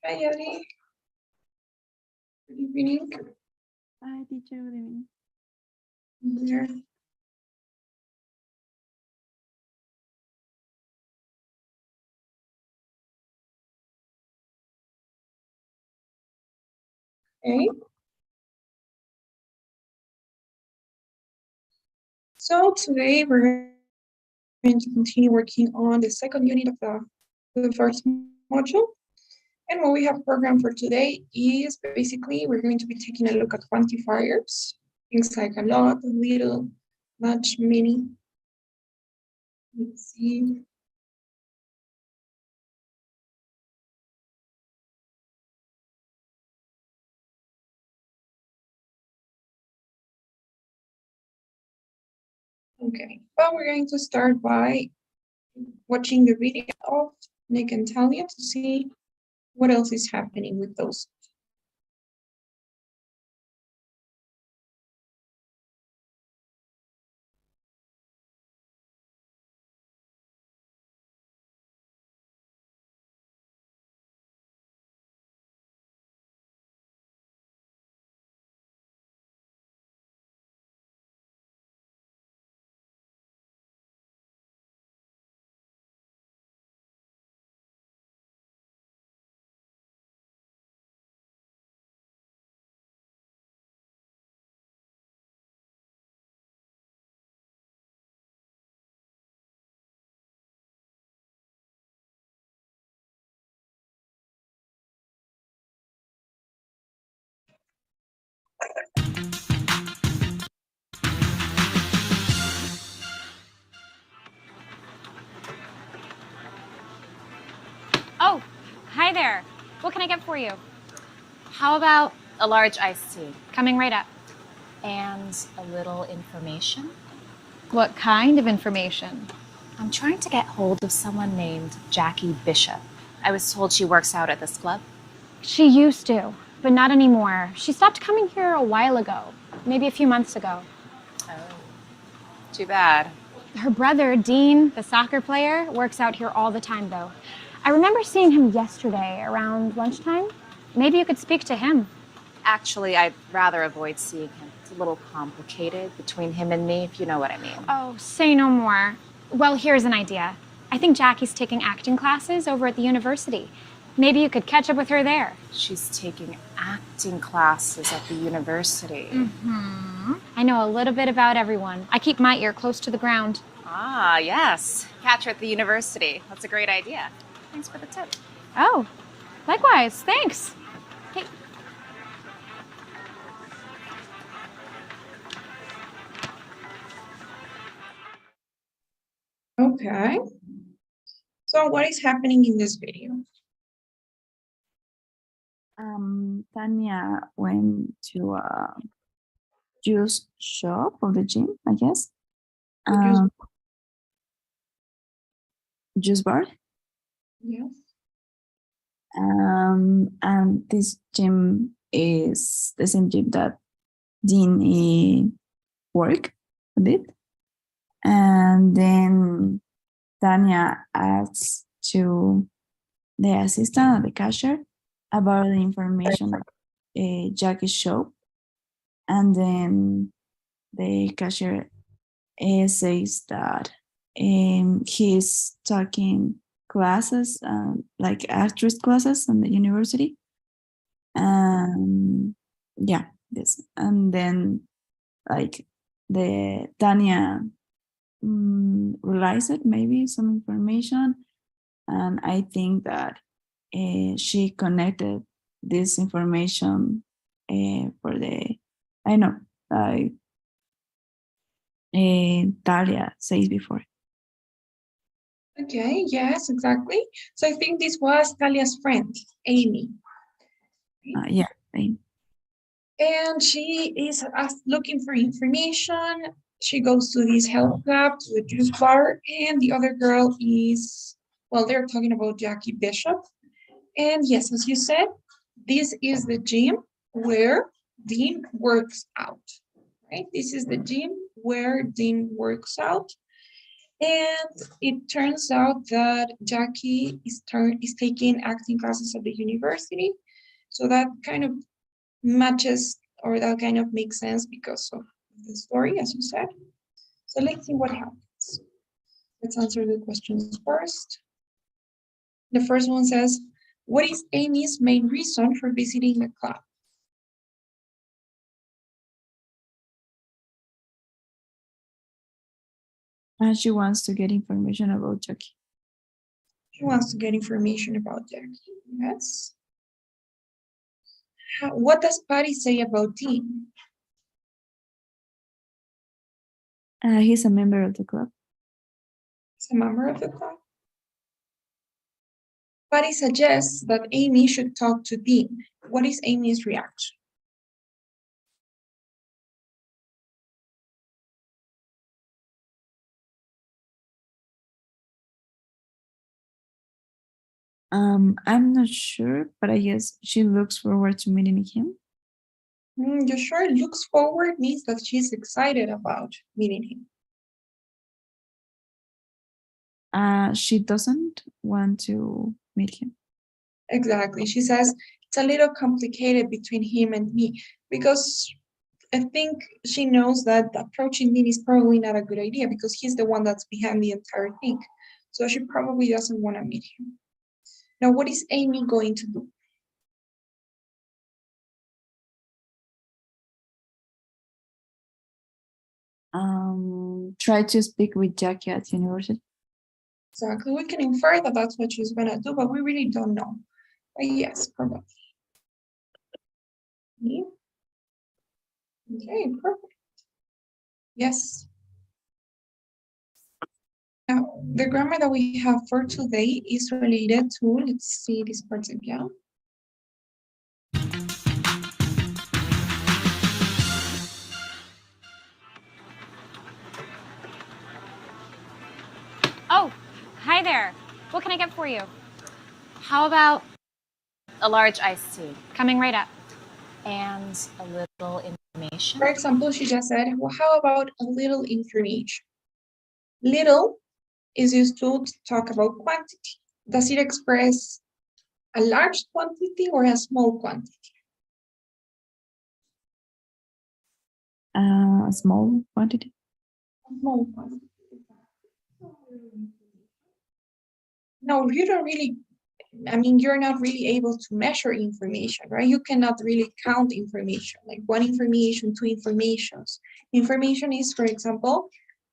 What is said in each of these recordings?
Hi, Yadi. Good evening. Hi, teacher. Good evening. Here. Okay. So today we're going to continue working on the second unit of the first module. And what we have programmed for today is basically we're going to be taking a look at quantifiers, things like a lot, little, much, many. Let's see. Okay, but we're going to start by watching the video of Nick and Talia to see what else is happening with those. Oh, hi there. What can I get for you? How about a large iced tea? Coming right up. And a little information? What kind of information? I'm trying to get hold of someone named Jackie Bishop. I was told she works out at this club. She used to, but not anymore. She stopped coming here a while ago, maybe a few months ago. Oh, too bad. Her brother, Dean, the soccer player, works out here all the time, though. I remember seeing him yesterday around lunchtime. Maybe you could speak to him. Actually, I'd rather avoid seeing him. It's a little complicated between him and me, if you know what I mean. Oh, say no more. Well, here's an idea. I think Jackie's taking acting classes over at the university. Maybe you could catch up with her there. She's taking acting classes at the university. Mm-hmm. I know a little bit about everyone. I keep my ear close to the ground. Ah, yes. Catch her at the university. That's a great idea. Thanks for the tip. Oh, likewise. Thanks. Hey. Okay. So what is happening in this video? Tanya went to a juice shop of the gym, I guess. Juice bar. Yes. And this gym is the same gym that Dean worked a bit. And then Tanya asks to the assistant or the cashier about the information of Jackie's shop. And then the cashier says that he's taking classes, like actress classes in the university. Yeah, this. And then like the Tanya realized maybe some information. And I think that she connected this information for the, I know, like Talia says before. Okay, yes, exactly. So I think this was Talia's friend, Amy. Yeah, Amy. And she is looking for information. She goes to this health club, to the juice bar, and the other girl is, well, they're talking about Jackie Bishop. And yes, as you said, this is the gym where Dean works out, right? This is the gym where Dean works out. And it turns out that Jackie is taking acting classes at the university. So that kind of matches, or that kind of makes sense because of the story, as you said. So let's see what happens. Let's answer the questions first. The first one says, what is Amy's main reason for visiting the club? And she wants to get information about Jackie. She wants to get information about Jackie. Yes. What does Patty say about Dean? He's a member of the club. He's a member of the club. Patty suggests that Amy should talk to Dean. What is Amy's reaction? I'm not sure, but I guess she looks forward to meeting him. You sure? Looks forward means that she's excited about meeting him. She doesn't want to meet him. Exactly. She says it's a little complicated between him and me because I think she knows that approaching Dean is probably not a good idea because he's the one that's behind the entire thing. So she probably doesn't want to meet him. Now, what is Amy going to do? Try to speak with Jackie at university. Exactly. We can infer that that's what she's going to do, but we really don't know. But yes, probably. Okay, perfect. Yes. Now, the grammar that we have for today is related to, let's see this part again. Oh, hi there. What can I get for you? How about a large iced tea Coming right up. and a little information? For example, she just said, well, how about a little information? Little is used to talk about quantity. Does it express a large quantity or a small quantity? A small quantity. A small quantity. No, you don't really, I mean, you're not really able to measure information, right? You cannot really count information, like one information, two informations. Information is, for example,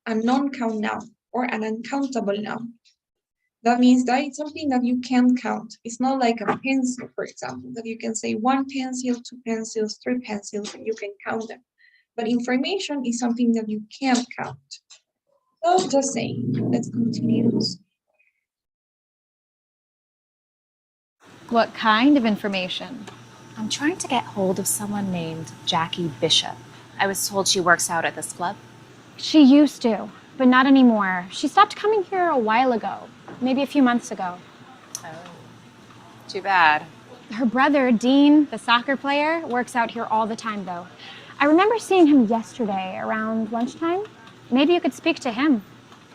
a non-count noun or an uncountable noun. That means that it's something that you can count. It's not like a pencil, for example, that you can say one pencil, two pencils, three pencils, and you can count them. But information is something that you can't count. So just saying, let's continue. What kind of information? I'm trying to get hold of someone named Jackie Bishop. I was told she works out at this club. She used to, but not anymore. She stopped coming here a while ago, maybe a few months ago. Oh, too bad. Her brother, Dean, the soccer player, works out here all the time, though. I remember seeing him yesterday around lunchtime. Maybe you could speak to him.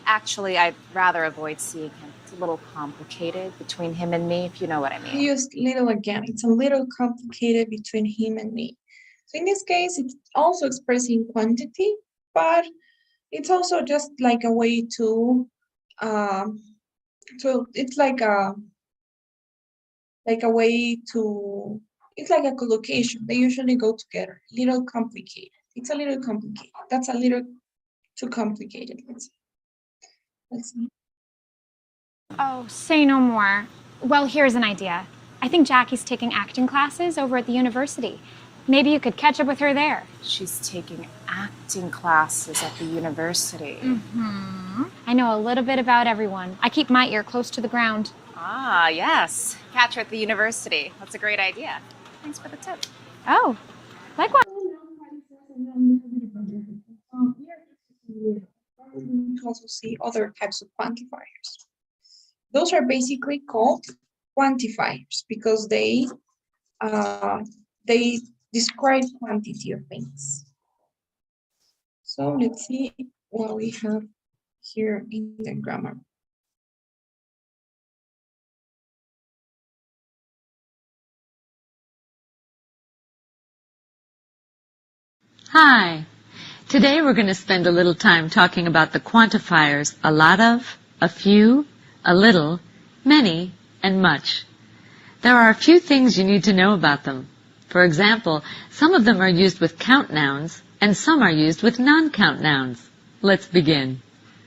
Actually, I'd rather avoid seeing him. It's a little complicated between him and me, if you know what I I mean. used little again. It's a little complicated between him and me. So in this case, it's also expressing quantity, but it's also just like a way to, so it's like a way to, it's like a collocation. They usually go together. Little complicated. It's a little complicated. That's a little too complicated. Let's see. Oh, say no more. Well, here's an idea. I think Jackie's taking acting classes over at the university. Maybe you could catch up with her there. She's taking acting classes at the university. I know a little bit about everyone. I keep my ear close to the ground. Ah, yes. Catch her at the university. That's a great idea. Thanks for the tip. Oh, likewise. To also see other types of quantifiers. Those are basically called quantifiers because they describe quantity of things. So let's see what we have here in the grammar. Hi. Today we're going to spend a little time talking about the quantifiers a lot of, a few, a little, many, and much. There are a few things you need to know about them. For example, some of them are used with count nouns and some are used with non-count nouns. Let's begin.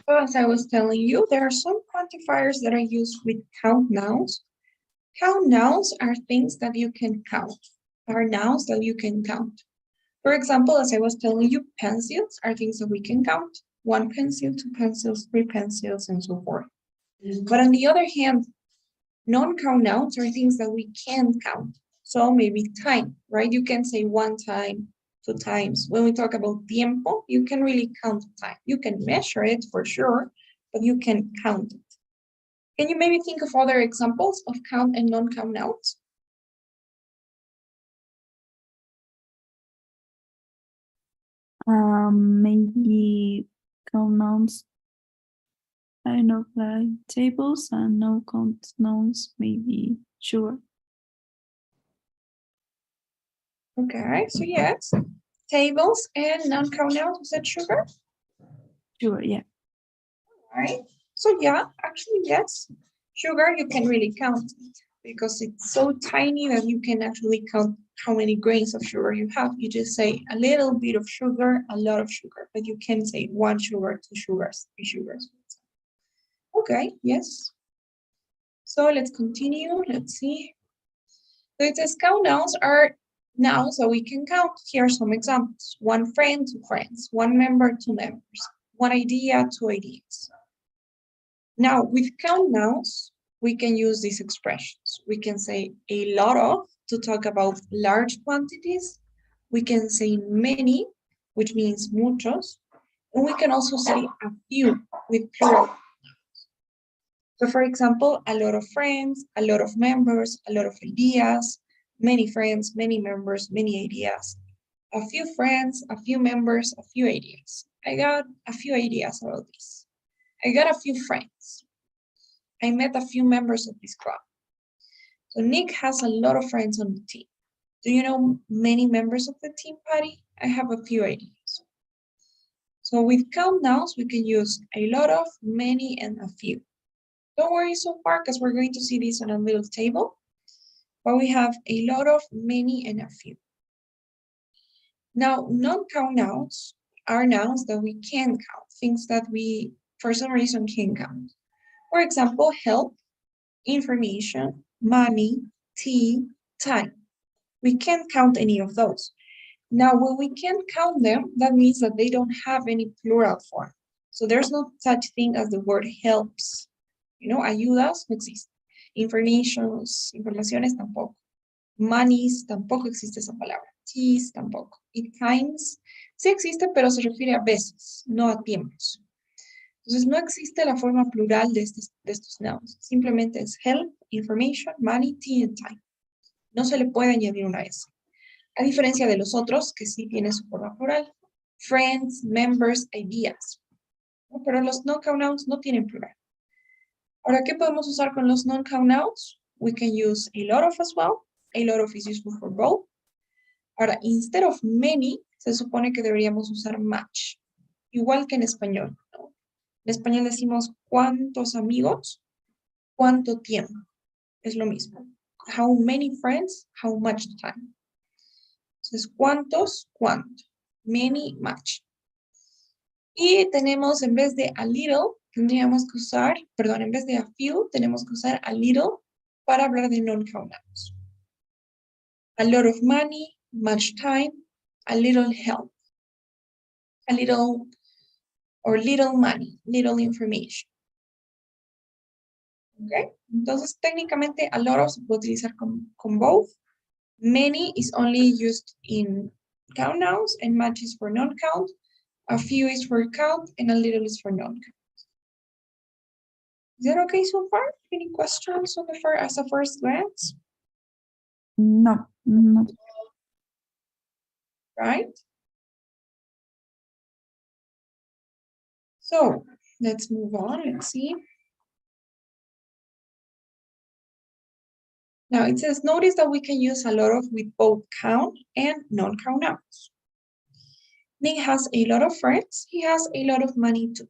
So as I was telling you, there are some quantifiers that are used with count nouns. Count nouns are things that you can count, are nouns that you can count. For example, as I was telling you, pencils are things that we can count. 1 pencil, 2 pencils, 3 pencils, and so forth. But on the other hand, non-count nouns are things that we can count. So maybe time, right? You can say 1 time, 2 times. When we talk about tiempo, you can really count time. You can measure it for sure, but you can count it. Can you maybe think of other examples of count and non-count nouns? Maybe count nouns. I don't know, like tables, and no count nouns, maybe sugar. Okay, so yes, tables and non-count nouns, was that sugar? Sugar, yeah. Right? So yeah, actually, yes. Sugar, you can really count it because it's so tiny that you can actually count how many grains of sugar you have. You just say a little bit of sugar, a lot of sugar, but you can say 1 sugar, 2 sugars, 3 sugars. Okay, yes. So let's continue. Let's see. So it says count nouns are nouns that we can count. Here are some examples. 1 friend, 2 friends. 1 member, 2 members. 1 idea, 2 ideas. Now, with count nouns, we can use these expressions. We can say a lot of to talk about large quantities. We can say many, which means muchos. And we can also say a few with plural. So for example, a lot of friends, a lot of members, a lot of ideas, many friends, many members, many ideas. A few friends, a few members, a few ideas. I got a few ideas about this. I got a few friends. I met a few members of this club. So Nick has a lot of friends on the team. Do you know many members of the team, Patty? I have a few ideas. So with count nouns, we can use a lot of, many, and a few. Don't worry so far, because we're going to see this on a little table. But we have a lot of, many, and a few. Now, non-count nouns are nouns that we can count, things that we, for some reason, can count. For example, help, information, money, tea, time. We can't count any of those. Now, when we can't count them, that means that they don't have any plural form. So there's no such thing as the word helps. You know, ayudas no existe. Informaciones tampoco. Monies tampoco existe esa palabra. Teas tampoco. Y times sí existe, pero se refiere a veces, no a tiempos. Entonces no existe la forma plural de estos nouns. Simplemente es help, information, money, tea, and time. No se le puede añadir una S. A diferencia de los otros, que sí tienen su forma plural. Friends, members, ideas. Pero los non-count nouns no tienen plural. Ahora, ¿qué podemos usar con los non-count nouns? We can use a lot of as well. A lot of is useful for both. Ahora, instead of many, se supone que deberíamos usar much. Igual que en español, ¿no? En español decimos cuántos amigos, cuánto tiempo. Es lo mismo. How many friends, how much time. Entonces, cuántos, cuánto. Many, much. Y tenemos, en vez de a little, tendríamos que usar, perdón, en vez de a few, tenemos que usar a little para hablar de non-count nouns. A lot of money, much time, a little help. A little or little money, little information. ¿Ok? Entonces, técnicamente, a lot of se puede utilizar con both. Many is only used in count nouns, and much is for non-count. A few is for count, and a little is for non-count. Is that okay so far? Any questions on the as a first glance? No. Right? So, Let's move on. Let's see. Now it says, notice that we can use a lot of with both count and non-count nouns. Nick has a lot of friends. He has a lot of money too.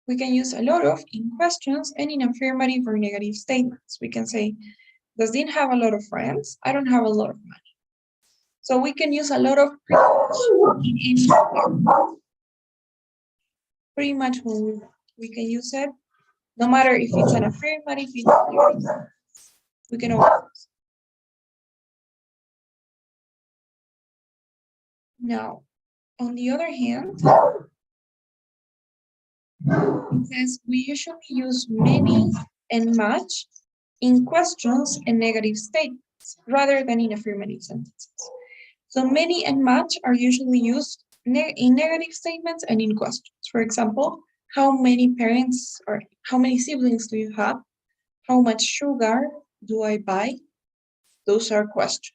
We can use a lot of in questions and in affirmative or negative statements. We can say, does Dean have a lot of friends? I don't have a lot of money. So we can use a lot of in any form. Pretty much when we can use it, no matter if it's an affirmative, if it's negative, we can always use it. Now, on the other hand, it says we usually use many and much in questions and negative statements rather than in affirmative sentences. So many and much are usually used in negative statements and in questions. For example, how many parents or how many siblings do you have? How much sugar do I buy? Those are questions.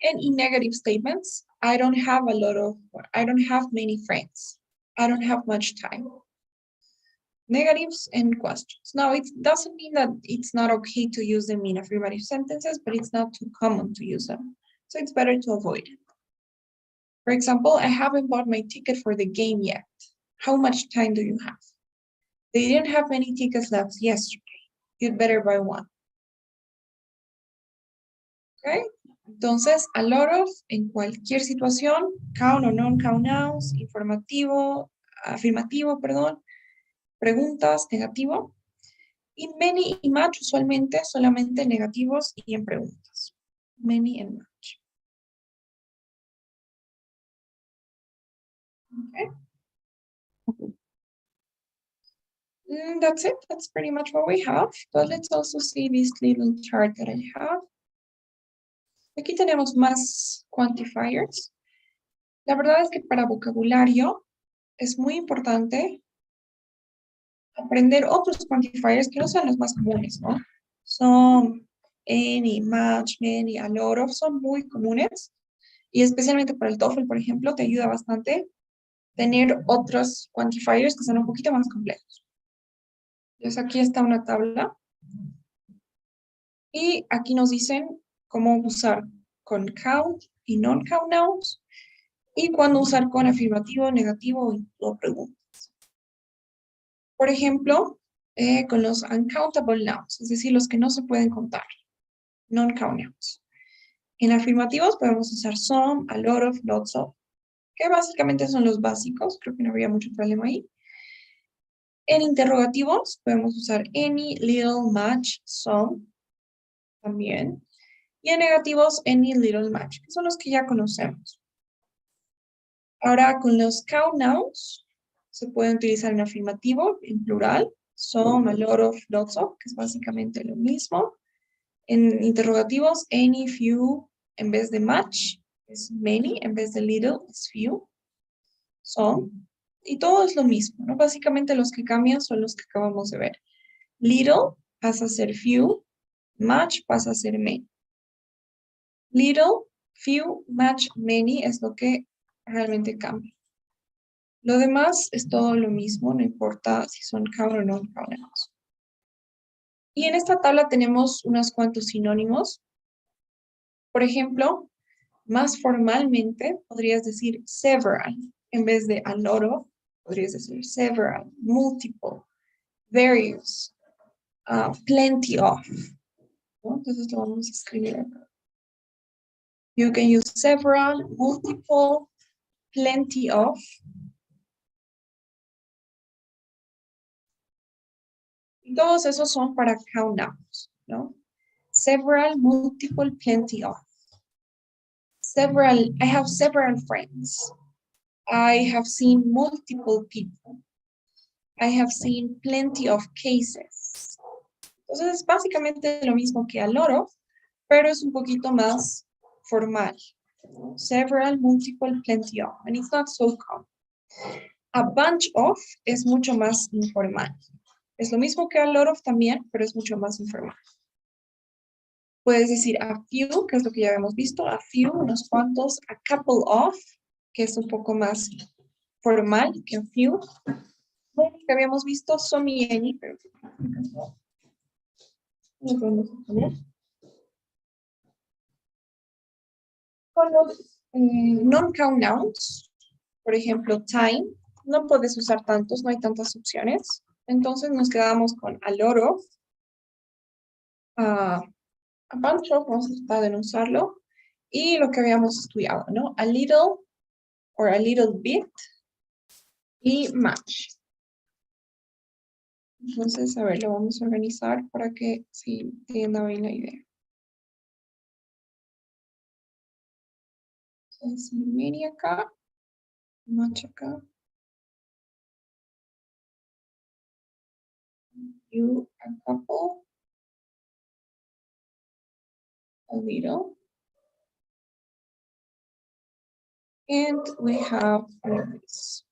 And in negative statements, I don't have many friends. I don't have much time. Negatives and questions. Now, it doesn't mean that it's not okay to use them in affirmative sentences, but it's not too common to use them. So it's better to avoid it. For example, I haven't bought my ticket for the game yet. How much time do you have? They didn't have many tickets left yesterday. You'd better buy one. Okay? Entonces, a lot of, en cualquier situación, count o non-count nouns, afirmativo, perdón, preguntas, negativo. Y many y much usualmente solamente negativos y en preguntas. Many and much. Okay. That's it. That's pretty much what we have. But let's also see this little chart that I have. Aquí tenemos más quantifiers. La verdad es que para vocabulario es muy importante aprender otros quantifiers que no sean los más comunes, ¿no? Some, any, much, many, a lot of son muy comunes. Y especialmente para el TOEFL, por ejemplo, te ayuda bastante tener otros quantifiers que son un poquito más complejos. Entonces aquí está una tabla. Y aquí nos dicen cómo usar con count y non-count nouns. Y cuándo usar con afirmativo, negativo o preguntas. Por ejemplo, con los uncountable nouns, es decir, los que no se pueden contar. Non-count nouns. En afirmativos podemos usar some, a lot of, lots of, que básicamente son los básicos. Creo que no habría mucho problema ahí. En interrogativos podemos usar any, little, much, some, también. Y en negativos, any, little, much, que son los que ya conocemos. Ahora, con los count nouns, se pueden utilizar en afirmativo, en plural, some, a lot of, lots of, que es básicamente lo mismo. En interrogativos, any, few, en vez de much, es many, en vez de little, es few, some. Y todo es lo mismo, ¿no? Básicamente los que cambian son los que acabamos de ver. Little pasa a ser few, much pasa a ser many. Little, few, much, many es lo que realmente cambia. Lo demás es todo lo mismo, no importa si son count o no count nouns. Y en esta tabla tenemos unos cuantos sinónimos. Por ejemplo, más formalmente podrías decir several en vez de a lot of. Podrías decir several, multiple, various, plenty of. ¿No? Entonces lo vamos a escribir acá. You can use several, multiple, plenty of. Y todos esos son para count nouns, ¿no? Several, multiple, plenty of. I have several friends. I have seen multiple people. I have seen plenty of cases. Entonces es básicamente lo mismo que a lot of, pero es un poquito más formal. Several, multiple, plenty of. And it's not so common. A bunch of es mucho más informal. Es lo mismo que a lot of también, pero es mucho más informal. Puedes decir a few, que es lo que ya habíamos visto. A few, unos cuantos. A couple of, que es un poco más formal que a few. Many que habíamos visto, so many, pero no podemos poner. Con los non-count nouns, por ejemplo, time, no puedes usar tantos, no hay tantas opciones. Entonces nos quedamos con a lot of, a bunch of, vamos a tratar de no usarlo. Y lo que habíamos estudiado, ¿no? A little or a little bit y much. Entonces, a ver, lo vamos a organizar para que se entienda bien la idea. Entonces, many acá, much acá. You, a couple, a little. And we have this.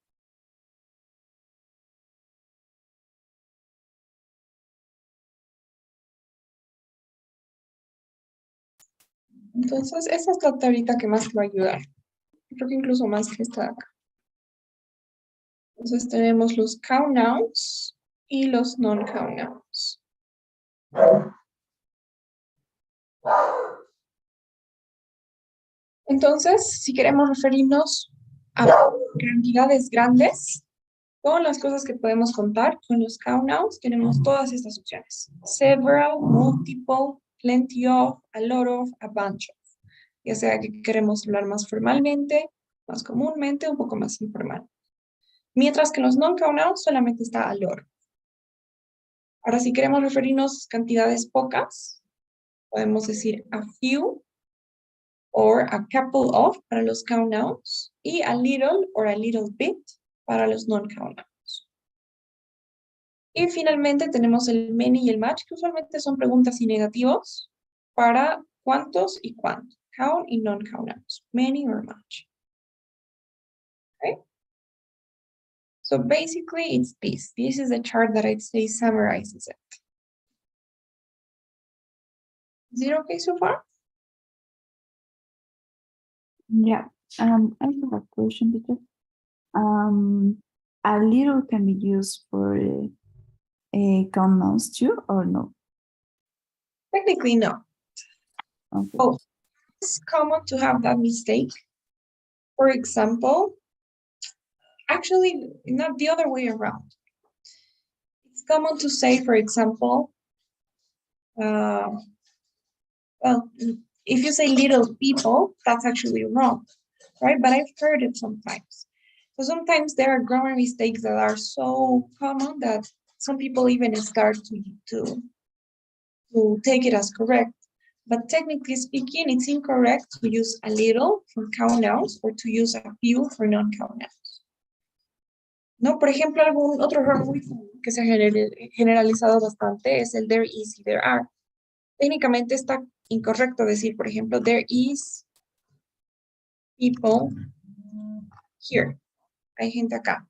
Entonces, esa es la tablita que más te va a ayudar. Creo que incluso más que esta de acá. Entonces tenemos los count nouns y los non-count nouns. Entonces, si queremos referirnos a cantidades grandes, todas las cosas que podemos contar con los count nouns, tenemos todas estas opciones. Several, multiple, plenty of, a lot of, a bunch of. Ya sea que queremos hablar más formalmente, más comúnmente, un poco más informal. Mientras que en los non-count nouns solamente está a lot. Ahora, si queremos referirnos a cantidades pocas, podemos decir a few, or a couple of para los count nouns, y a little or a little bit para los non-count nouns. Y finalmente tenemos el many y el much, que usualmente son preguntas y negativos para cuántos y cuánto, count y non-count nouns, many or much. Okay? So basically it's this. This is the chart that I'd say summarizes it. Is it okay so far? Yeah. I have a question, teacher. A little can be used for count nouns too, or no? Technically, no. Okay. Oh, it's common to have that mistake. For example, actually, not the other way around. It's common to say, for example, well, if you say little people, that's actually wrong, right? But I've heard it sometimes. So sometimes there are grammar mistakes that are so common that some people even start to take it as correct. But technically speaking, it's incorrect to use a little for count nouns or to use a few for non-count nouns. ¿No? Por ejemplo, algún otro error muy común que se ha generalizado bastante es el there is y there are. Técnicamente está incorrecto decir, por ejemplo, there is people here. Hay gente acá.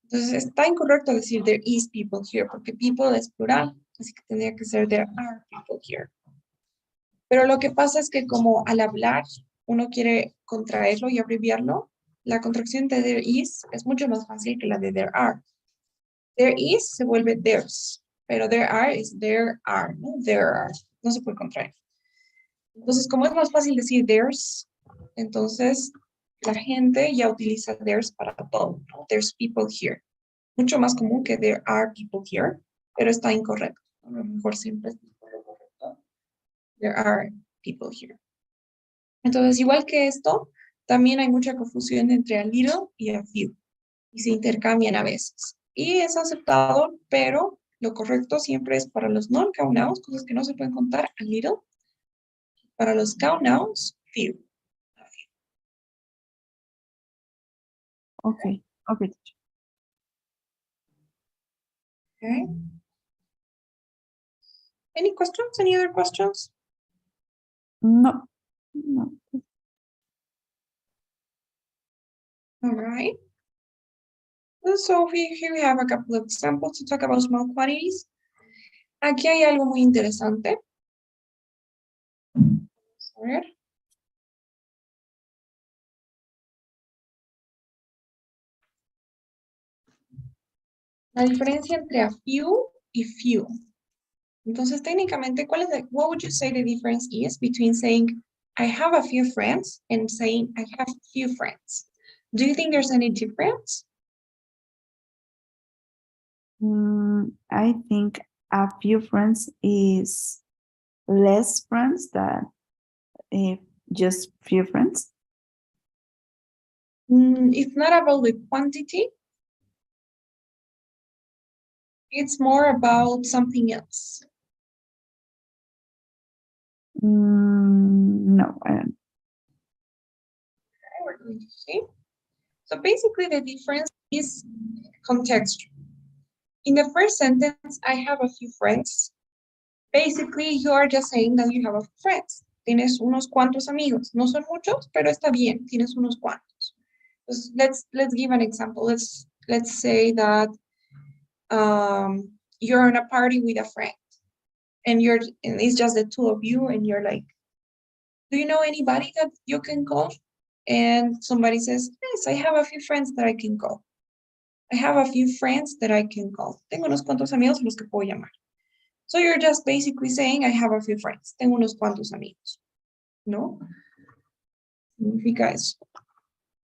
Entonces está incorrecto decir there is people here porque people es plural, así que tendría que ser there are people here. Pero lo que pasa es que como al hablar uno quiere contraerlo y abreviarlo, la contracción de there is es mucho más fácil que la de there are. There is se vuelve there's, pero there are es there are, ¿no? There are, no se puede contraer. Entonces, como es más fácil decir there's, entonces la gente ya utiliza there's para todo, ¿no? There's people here. Mucho más común que there are people here, pero está incorrecto. A lo mejor siempre es lo correcto. There are people here. Entonces, igual que esto, también hay mucha confusión entre a little y a few. Y se intercambian a veces. Y es aceptado, pero lo correcto siempre es para los non-count nouns, cosas que no se pueden contar, a little. Para los count nouns, few. Okay. Okay, teacher. Okay. Any questions? Any other questions? No. No. All right. So here we have a couple of examples to talk about small quantities. Aquí hay algo muy interesante. Vamos a ver. La diferencia entre a few y few. Entonces, técnicamente, what would you say the difference is between saying, I have a few friends and saying, I have few friends? Do you think there's any difference? I think a few friends is less friends than just few friends. It's not about the quantity. It's more about something else. No, I don't. Okay, we're going to see. So basically the difference is contextual. In the first sentence, I have a few friends. Basically, you are just saying that you have a few friends. Tienes unos cuantos amigos. No son muchos, pero está bien. Tienes unos cuantos. Let's give an example. Let's say that you're in a party with a friend, and it's just the two of you, and you're like, do you know anybody that you can call? And somebody says, yes, I have a few friends that I can call. I have a few friends that I can call. Tengo unos cuantos amigos a los que puedo llamar. So you're just basically saying, I have a few friends. Tengo unos cuantos amigos. ¿No? Significa eso.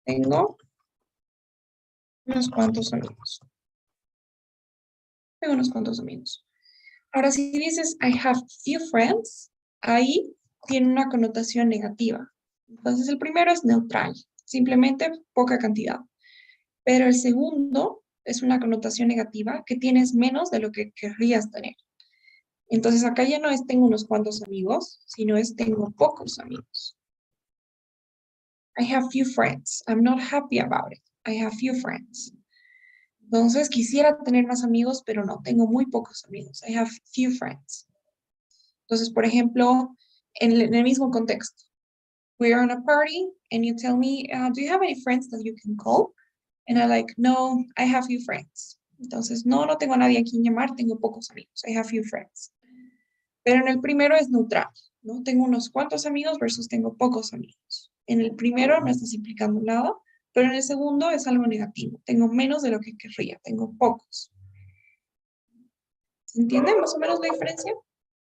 Tengo unos cuantos amigos. Tengo unos cuantos amigos. Ahora, si dices, I have few friends, ahí tiene una connotación negativa. Entonces, el primero es neutral, simplemente poca cantidad. Pero el segundo es una connotación negativa que tienes menos de lo que querrías tener. Entonces, acá ya no es tengo unos cuantos amigos, sino es tengo pocos amigos. I have few friends. I'm not happy about it. I have few friends. Entonces, quisiera tener más amigos, pero no, tengo muy pocos amigos. I have few friends. Entonces, por ejemplo, en el mismo contexto. We're on a party and you tell me, do you have any friends that you can call? And I like, no, I have few friends. Entonces, no tengo a nadie a quien llamar, tengo pocos amigos. I have few friends. Pero en el primero es neutral, ¿no? Tengo unos cuantos amigos versus tengo pocos amigos. En el primero no estás implicando nada, pero en el segundo es algo negativo. Tengo menos de lo que querría, tengo pocos. ¿Se entiende más o menos la diferencia?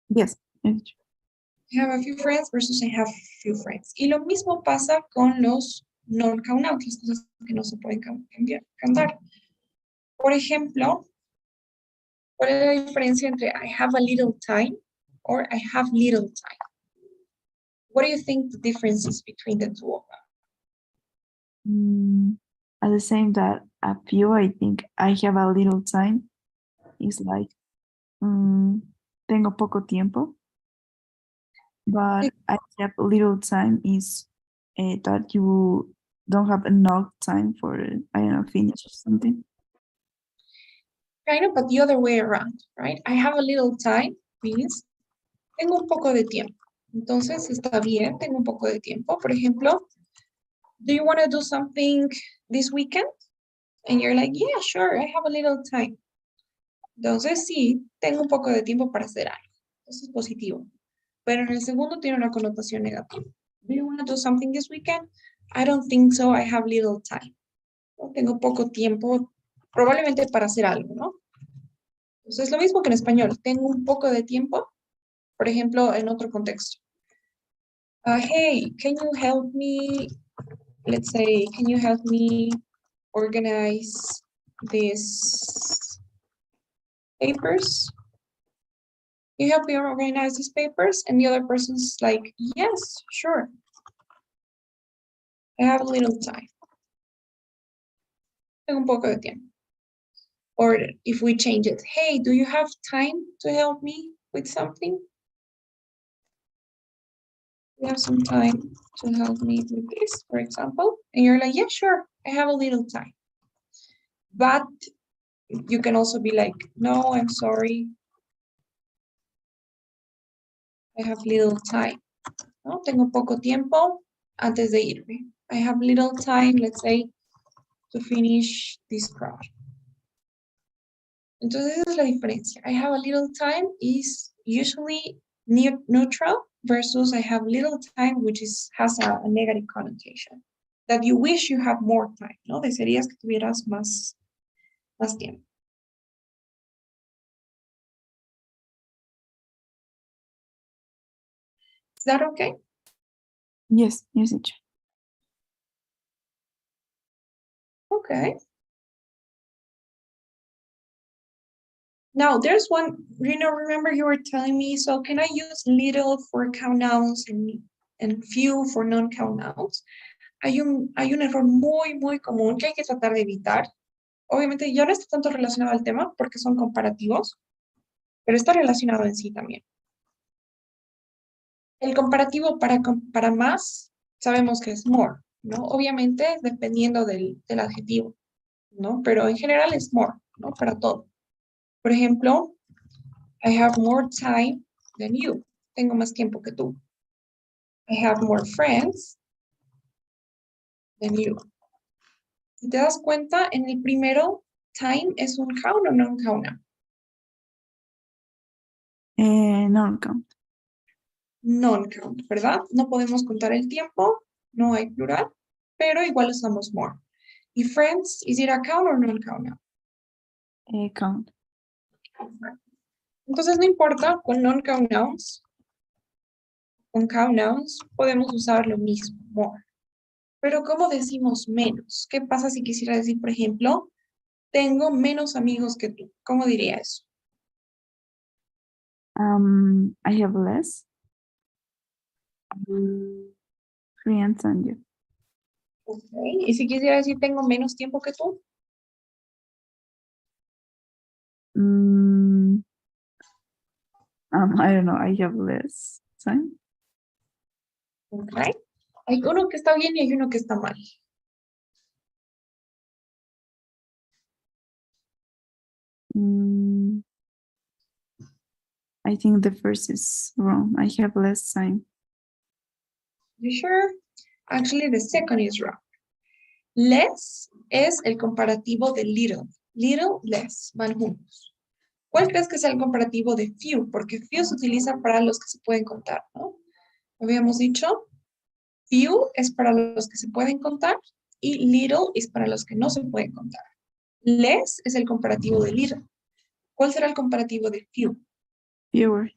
Yes. I have a few friends versus I have few friends. Y lo mismo pasa con los non-count-out, las cosas que no se pueden cantar. Por ejemplo, ¿cuál es la diferencia entre I have a little time or I have little time? What do you think the difference is between the two of them? At the same that a few, I think I have a little time. It's like, tengo poco tiempo. But I have little time is that you don't have enough time for, I don't know, finish or something. Kind of, but the other way around, right? I have a little time means tengo un poco de tiempo. Entonces, está bien, tengo un poco de tiempo. Por ejemplo, do you want to do something this weekend? And you're like, yeah, sure, I have a little time. Entonces, sí, tengo un poco de tiempo para hacer algo. Eso es positivo. Pero en el segundo tiene una connotación negativa. Do you want to do something this weekend? I don't think so, I have little time. ¿No? Tengo poco tiempo, probablemente para hacer algo, ¿no? Entonces, es lo mismo que en español. Tengo un poco de tiempo, por ejemplo, en otro contexto. Hey, can you help me, let's say, can you help me organize these papers? Can you help me organize these papers? And the other person's like, yes, sure. I have a little time. Tengo un poco de tiempo. Or if we change it, hey, do you have time to help me with something? You have some time to help me with this, for example. And you're like, yeah, sure, I have a little time. But you can also be like, no, I'm sorry. I have little time. ¿No? Tengo poco tiempo antes de irme. I have little time, let's say, to finish this project. Entonces, esa es la diferencia. I have a little time is usually neutral versus I have little time, which has a negative connotation. That you wish you have more time, ¿no? Desearías que tuvieras más tiempo. Is that okay? Yes, teacher. Okay. Now there's one, remember you were telling me, so can I use little for count nouns and few for non-count nouns? Hay un error muy común que hay que tratar de evitar. Obviamente ya no está tanto relacionado al tema porque son comparativos, pero está relacionado en sí también. El comparativo para más, sabemos que es more, ¿no? Obviamente dependiendo del adjetivo, ¿no? Pero en general es more, ¿no? Para todo. Por ejemplo, I have more time than you. Tengo más tiempo que tú. I have more friends than you. Si te das cuenta, en el primero, time es un count o non-count noun. Non-count. Non-count, ¿verdad? No podemos contar el tiempo, no hay plural, pero igual usamos more. ¿Y friends, is it a count or non-count noun? Count. Entonces no importa, con non-count nouns, con count nouns, podemos usar lo mismo, more. Pero ¿cómo decimos menos? ¿Qué pasa si quisiera decir, por ejemplo, tengo menos amigos que tú? ¿Cómo diría eso? I have less friends than you. Ok. ¿Y si quisiera decir tengo menos tiempo que tú? I don't know, I have less time. Ok. Hay uno que está bien y hay uno que está mal. I think the first is wrong. I have less time. You sure? Actually, the second is wrong. Less es el comparativo de little. Little, less, van juntos. ¿Cuál crees que sea el comparativo de few? Porque few se utiliza para los que se pueden contar, ¿no? Habíamos dicho, few es para los que se pueden contar y little es para los que no se pueden contar. Less es el comparativo de little. ¿Cuál será el comparativo de few? Fewer.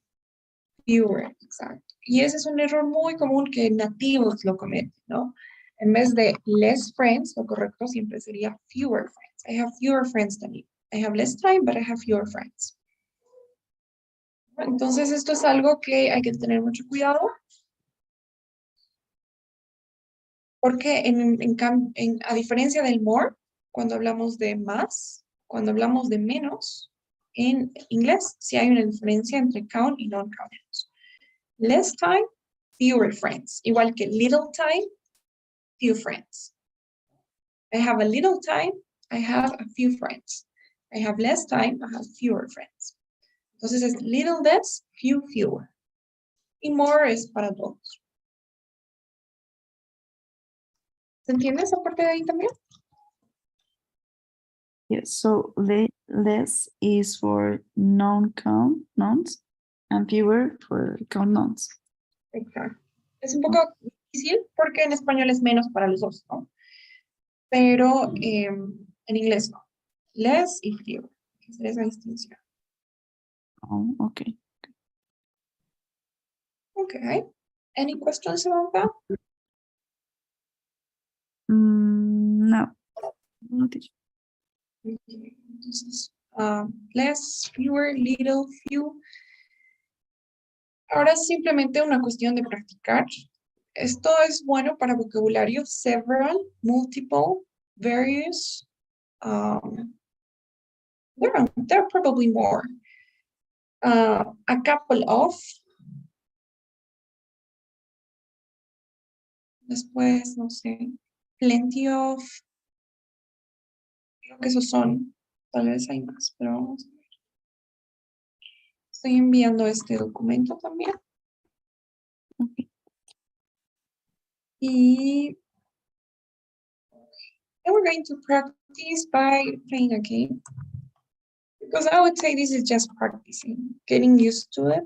Fewer, exacto. Y ese es un error muy común que nativos lo cometen, ¿no? En vez de less friends, lo correcto siempre sería fewer friends. I have fewer friends than you. I have less time, but I have fewer friends. Entonces, esto es algo que hay que tener mucho cuidado. Porque a diferencia del more, cuando hablamos de más, cuando hablamos de menos, en inglés sí hay una diferencia entre count y non-count. Less time, fewer friends. Igual que little time, few friends. I have a little time, I have a few friends. I have less time, I have fewer friends. Entonces es little less, few fewer. Y more es para todos. ¿Se entiende esa parte de ahí también? Yes, so less is for non-count nouns and fewer for count nouns. Exacto. Es un poco difícil porque en español es menos para los dos, ¿no? Pero en inglés no. Less y fewer. Esa es la distinción. Oh, okay. Okay. Any questions about that? No. No, teacher. Entonces, less, fewer, little, few. Ahora es simplemente una cuestión de practicar. Esto es bueno para vocabulario, several, multiple, various. There are probably more. A couple of. Después, no sé, plenty of. Creo que esos son. Tal vez hay más, pero vamos a ver. Estoy enviando este documento también. Okay. Y and we're going to practice by playing a game. Because I would say this is just practicing, getting used to it.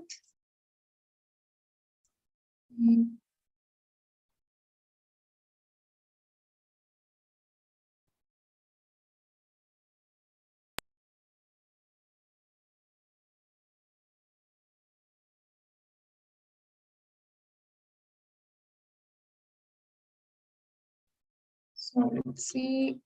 So let's see.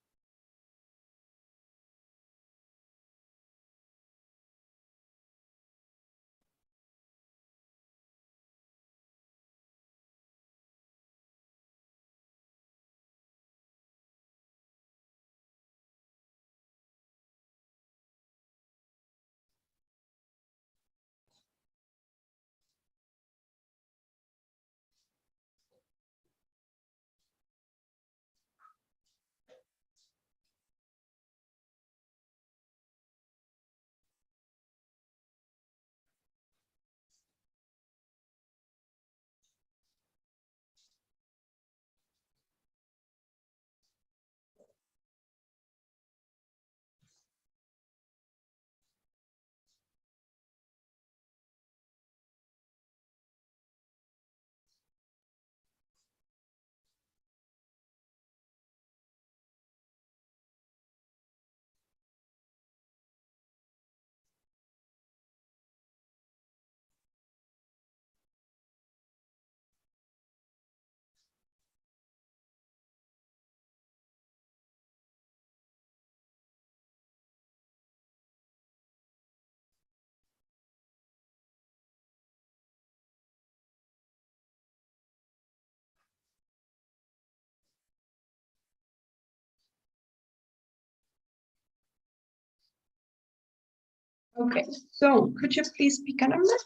Okay, so could you please pick a number?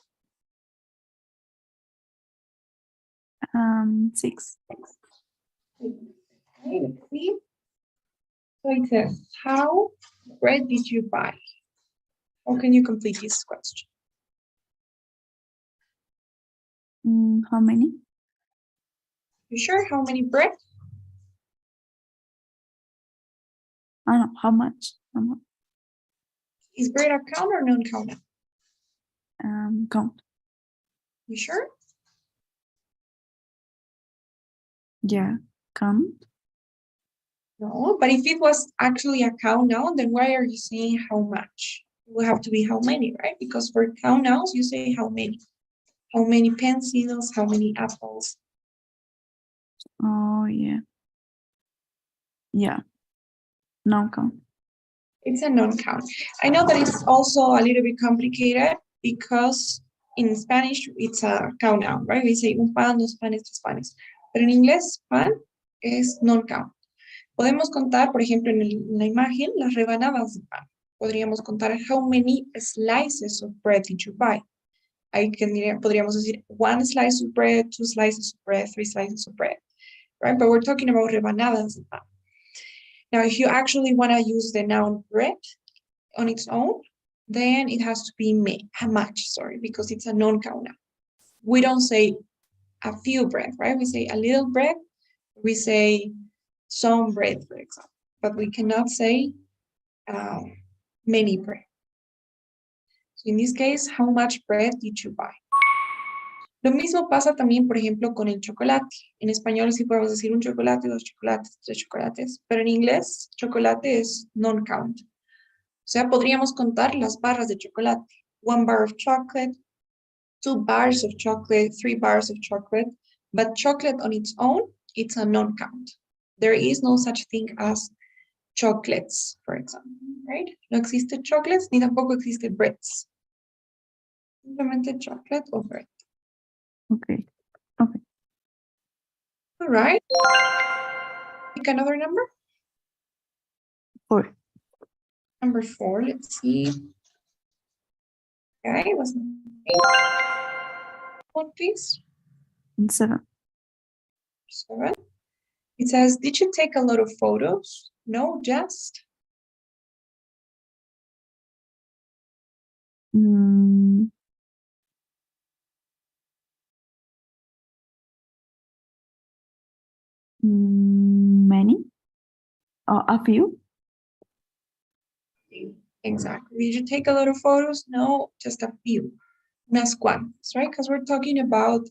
6. Okay, let's see. So it says, how bread did you buy? How can you complete this question? How many? You sure? How many bread? I don't know. How much? How much? Is bread a count or non-count? Count. You sure? Yeah. Count. No, but if it was actually a count noun, then why are you saying how much? It will have to be how many, right? Because for count nouns, you say how many. How many pencils, how many apples. Oh, yeah. Yeah. No count. It's a non-count. I know that it's also a little bit complicated because in Spanish, it's a count noun, right? We say un pan, dos panes, tres panes. Pero en inglés, pan es non-count. Podemos contar, por ejemplo, en la imagen, las rebanadas de pan. Podríamos contar how many slices of bread did you buy. Ahí podríamos decir one slice of bread, 2 slices of bread, 3 slices of bread, right? But we're talking about rebanadas de pan. Now, if you actually want to use the noun bread on its own, then it has to be much, because it's a non-count noun. We don't say a few bread, right? We say a little bread. We say some bread, for example, but we cannot say many bread. So in this case, how much bread did you buy? Lo mismo pasa también, por ejemplo, con el chocolate. En español sí podemos decir un chocolate, 2 chocolates, 3 chocolates, pero en inglés chocolate es non-count. O sea, podríamos contar las barras de chocolate. 1 bar of chocolate, 2 bars of chocolate, 3 bars of chocolate, but chocolate on its own, it's a non-count. There is no such thing as chocolates, for example, right? No existe chocolates, ni tampoco existe breads. Simplemente chocolate o bread. Okay. Okay. All right. Pick another number. 4. Number 4, let's see. Okay, what's one, please? 7. 7. It says, did you take a lot of photos? No, just. Many? Or a few? Exactly. Did you take a lot of photos? No, just a few. Unas cuantas, right? Because we're talking about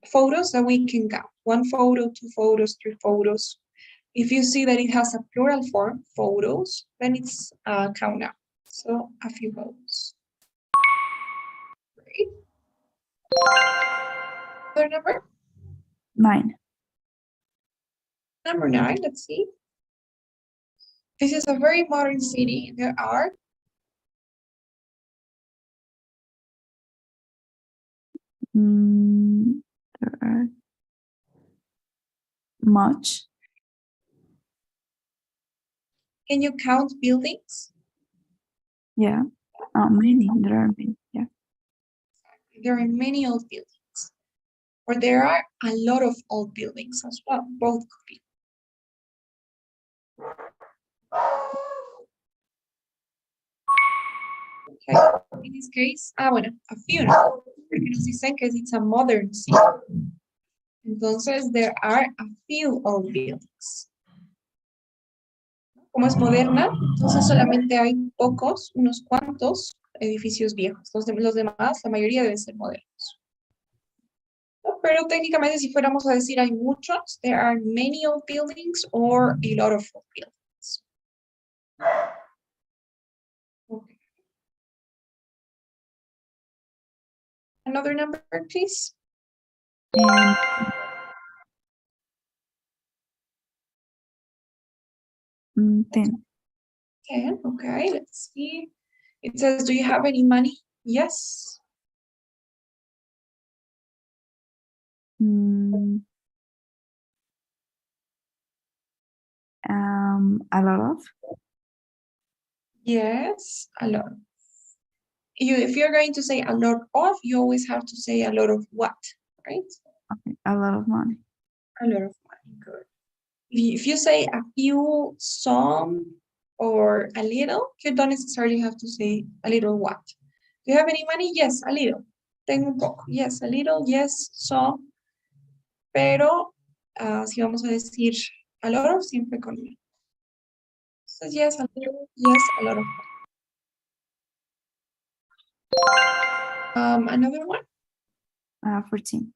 photos that we can count. 1 photo, 2 photos, 3 photos. If you see that it has a plural form, photos, then it's a count noun. So a few photos. Great. Other number? 9. Number 9, let's see. This is a very modern city. There are There are much. Can you count buildings? Yeah. Many. There are many. Yeah. There are many old buildings. Or there are a lot of old buildings as well. Both could be. Okay. In this case, bueno, a few no. Porque nos dicen que it's a modern city. Entonces, there are a few old buildings. Como es moderna, entonces solamente hay pocos, unos cuantos edificios viejos. Los demás, la mayoría deben ser modernos. Pero técnicamente, si fuéramos a decir hay muchos, there are many old buildings or a lot of old buildings. Okay. Another number, please. 10. 10, okay, let's see. It says, do you have any money? Yes. A lot of. Yes, a lot. If you're going to say a lot of, you always have to say a lot of what, right? Okay. A lot of money. A lot of money, good. If you say a few, some, or a little, you don't necessarily have to say a little what. Do you have any money? Yes, a little. Tengo un poco. Yes, a little. Yes, some. Pero si vamos a decir a lot of, siempre con me. So yes, a little. Yes, a lot of. Another one. 14.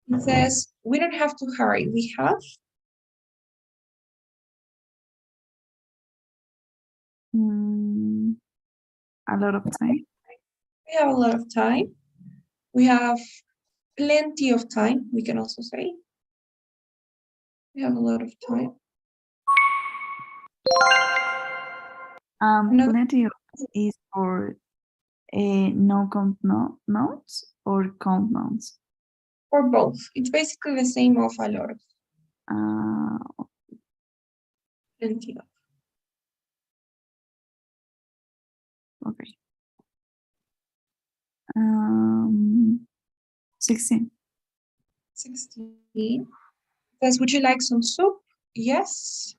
It says, we don't have to hurry. We have A lot of time. we have a lot of time. We have plenty of time, we can also say. We have a lot of time. Plenty of is for no count notes or count notes. Or both. It's basically the same of a lot of. Plenty of. Okay. 16. 16. Says, would you like some soup? Yes.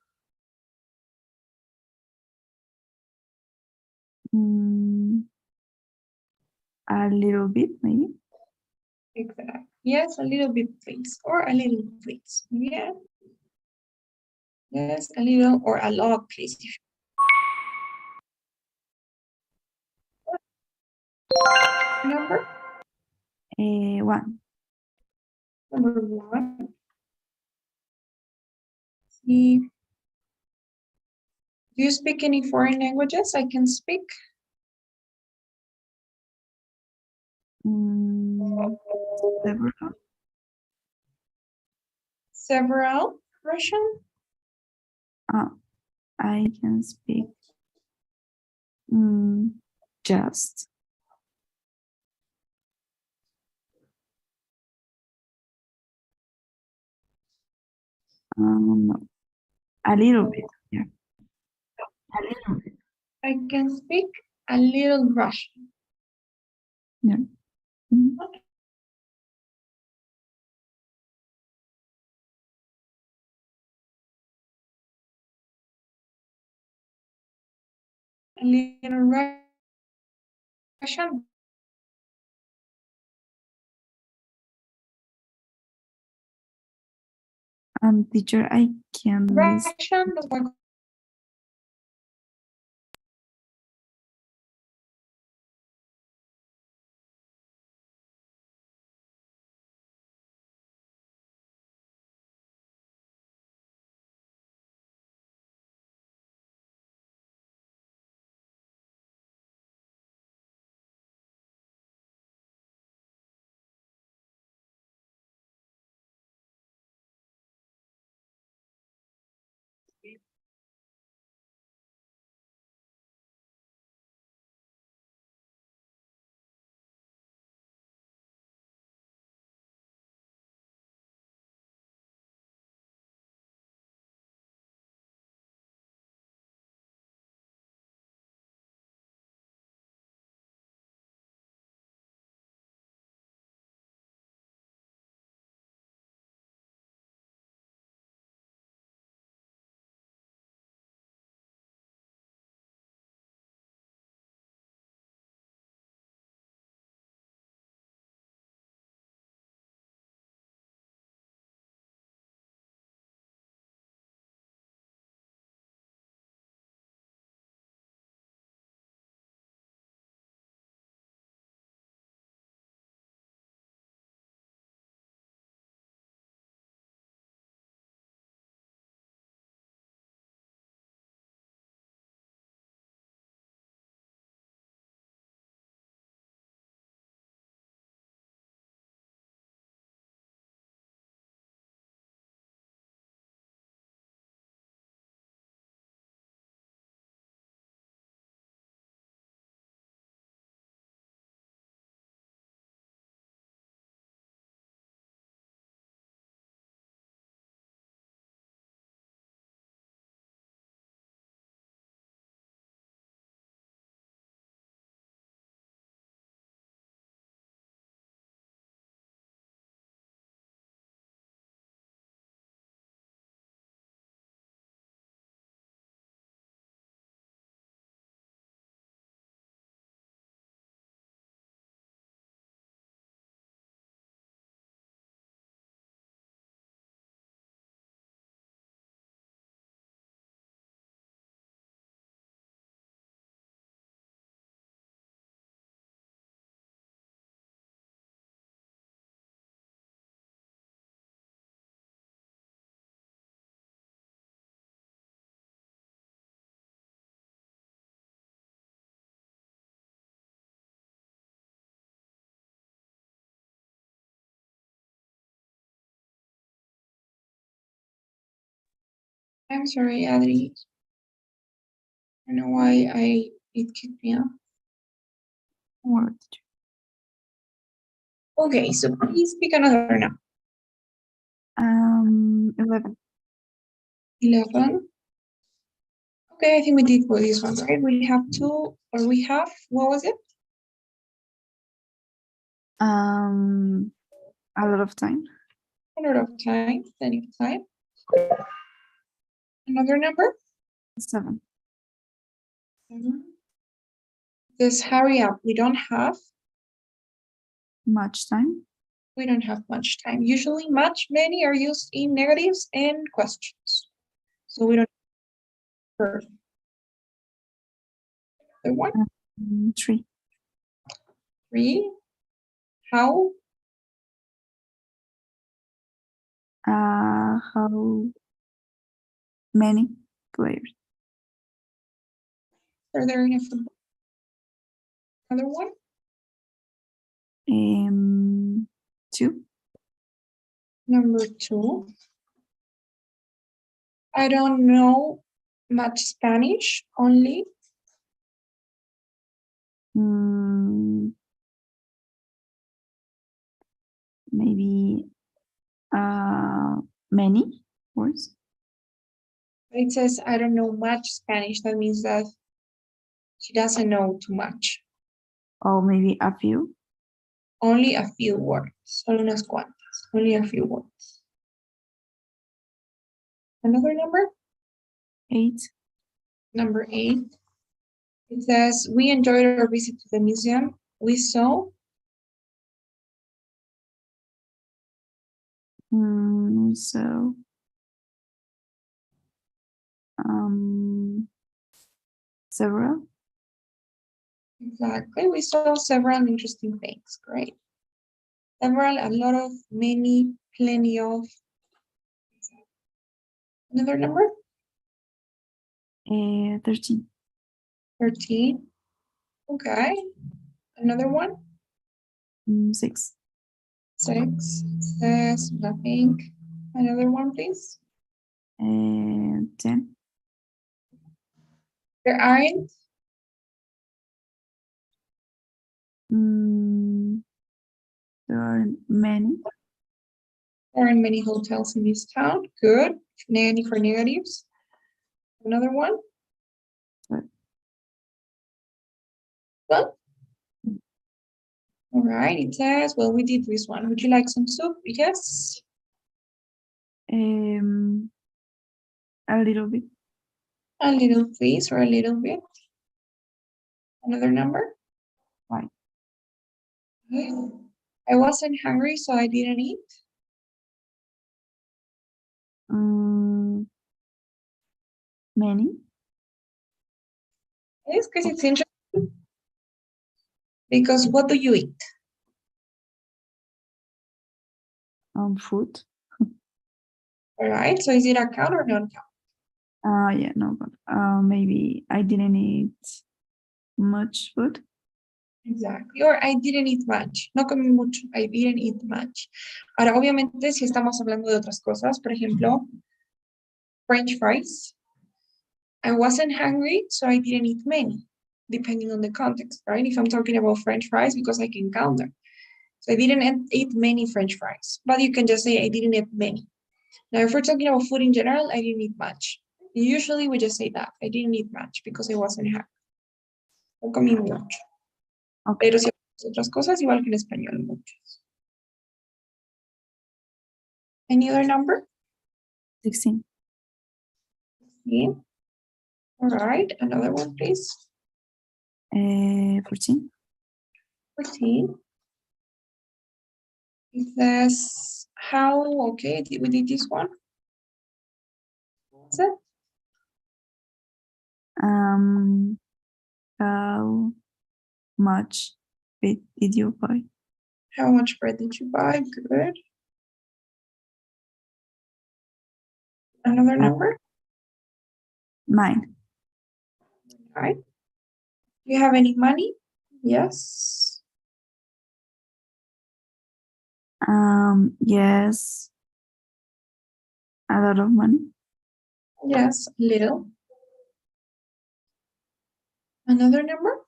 A little bit, maybe. Exactly. Yes, a little bit, please. Or a little, please. Yeah. Yes, a little or a lot, please. Number? 1. Number 1. See. Do you speak any foreign languages? I can speak. Several. Several. Russian? I can speak just. No. A little bit, yeah. A little bit. I can speak a little Russian. Yeah. A little Russian. Teacher, I can listen. Russian. I'm sorry, Adri. I don't know why it kicked me out. Word. Okay, so please pick another number. 11. 11. Okay, I think we did for this one, right? We have two, or we have, what was it? A lot of time. A lot of time, plenty of time. Another number? 7. This hurry up. We don't have Much time. much time. Usually much, many are used in negatives and questions. So we don't have the one, 3. 3. How? How many players? Are there in a football? Another one? 2. Number 2. I don't know much Spanish, only. Maybe many words. It says, I don't know much Spanish. That means that she doesn't know too much. Or maybe a few. Only a few words. Solo unas cuantas. Only a few words. Another number? 8. Number 8. It says, we enjoyed our visit to the museum. We saw. So several. Exactly. We saw several interesting things. Great. Several, a lot of, many, plenty of. Another number? 13. 13. Okay. Another one? 6. 6. Says nothing. Another one, please. 10. There aren't. There are many. There aren't many hotels in this town. Good. Nanny for negatives. Another one. Right. Well. All right. It says, well, we did this one. Would you like some soup? Yes. A little bit. A little, please, or a little bit. Another number. Right. I wasn't hungry, so I didn't eat. Many. Yes, because it's interesting. Because what do you eat? Food. All right. So is it a count or non-count? Yeah, no, but maybe I didn't eat much food. Exactly. Or I didn't eat much. No comí mucho. I didn't eat much. Ahora, obviamente, si estamos hablando de otras cosas, por ejemplo, French fries. I wasn't hungry, so I didn't eat many, depending on the context, right? If I'm talking about French fries, because I can count them. So I didn't eat many French fries, but you can just say I didn't eat many. Now, if we're talking about food in general, I didn't eat much. Usually we just say that. I didn't eat much because I wasn't hungry. No comí mucho. Okay. Pero si otras cosas, igual que en español, muchas. Any other number? 16. Yeah. All right, another one, please. 14. 14. It says, how, okay, we did this one. What's it? How much bread did you buy? How much bread did you buy? Good. Another number? 9. All right. Do you have any money? Yes. Yes. A lot of money. Yes, little. Another number?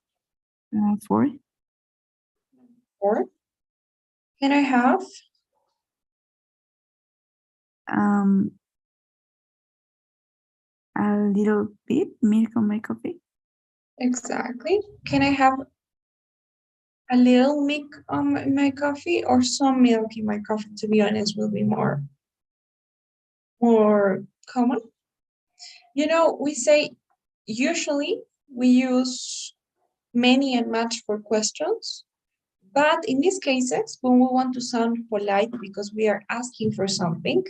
4. 4. Can I have? A little bit milk on my coffee. Exactly. Can I have a little milk in my coffee or some milk in my coffee? To be honest, will be more common. You know, we say usually we use many and much for questions, but in these cases, when we want to sound polite because we are asking for something,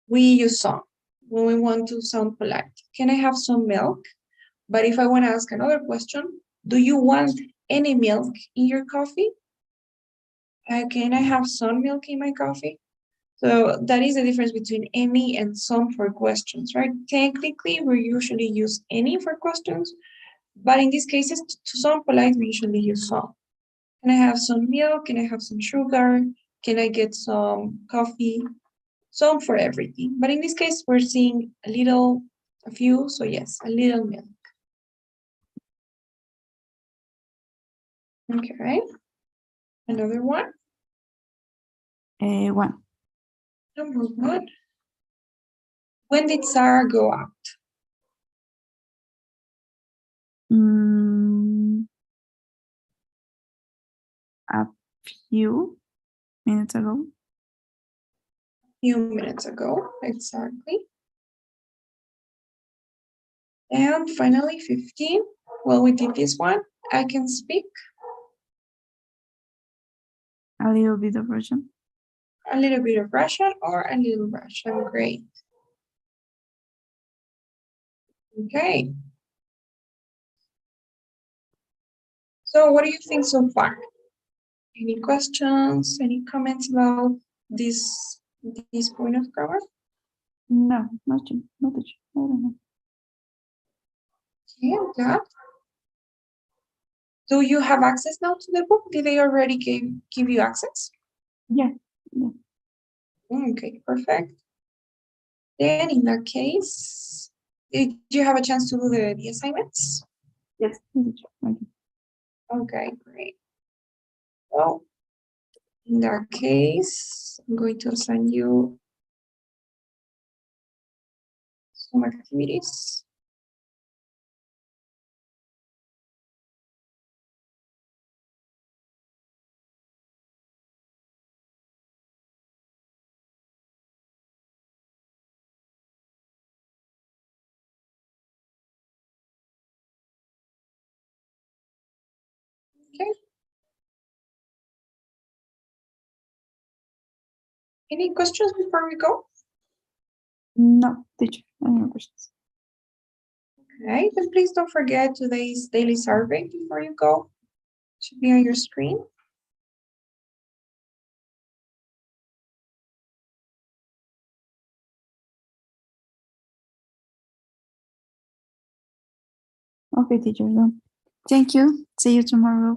we use some. When we want to sound polite, can I have some milk? But if I want to ask another question, do you want any milk in your coffee? Can I have some milk in my coffee? So that is the difference between any and some for questions, right? Technically, we usually use any for questions, but in these cases, to sound polite, we usually use some. Can I have some milk? Can I have some sugar? Can I get some coffee? Some for everything. But in this case, we're seeing a few, so yes, a little milk. Okay. Another one. 1. Number 1. When did Sarah go out? A few minutes ago. Few minutes ago, exactly. And finally, 15. Well, we did this one. I can speak A little bit of Russian. a little bit of Russian or a little Russian. Great. Okay. So what do you think so far? Any questions, any comments about this point of grammar? No, nothing. I don't know. Okay, I'm glad. Do you have access now to the book? Did they already give you access? Yeah. Okay, perfect. Then in that case, did you have a chance to do the assignments? Yes. Okay, great. Well, in that case, I'm going to assign you some activities. Okay. Any questions before we go? No, teacher. I have no questions. Okay, then please don't forget today's daily survey before you go. It should be on your screen. Okay, teacher. No. Thank you. See you tomorrow.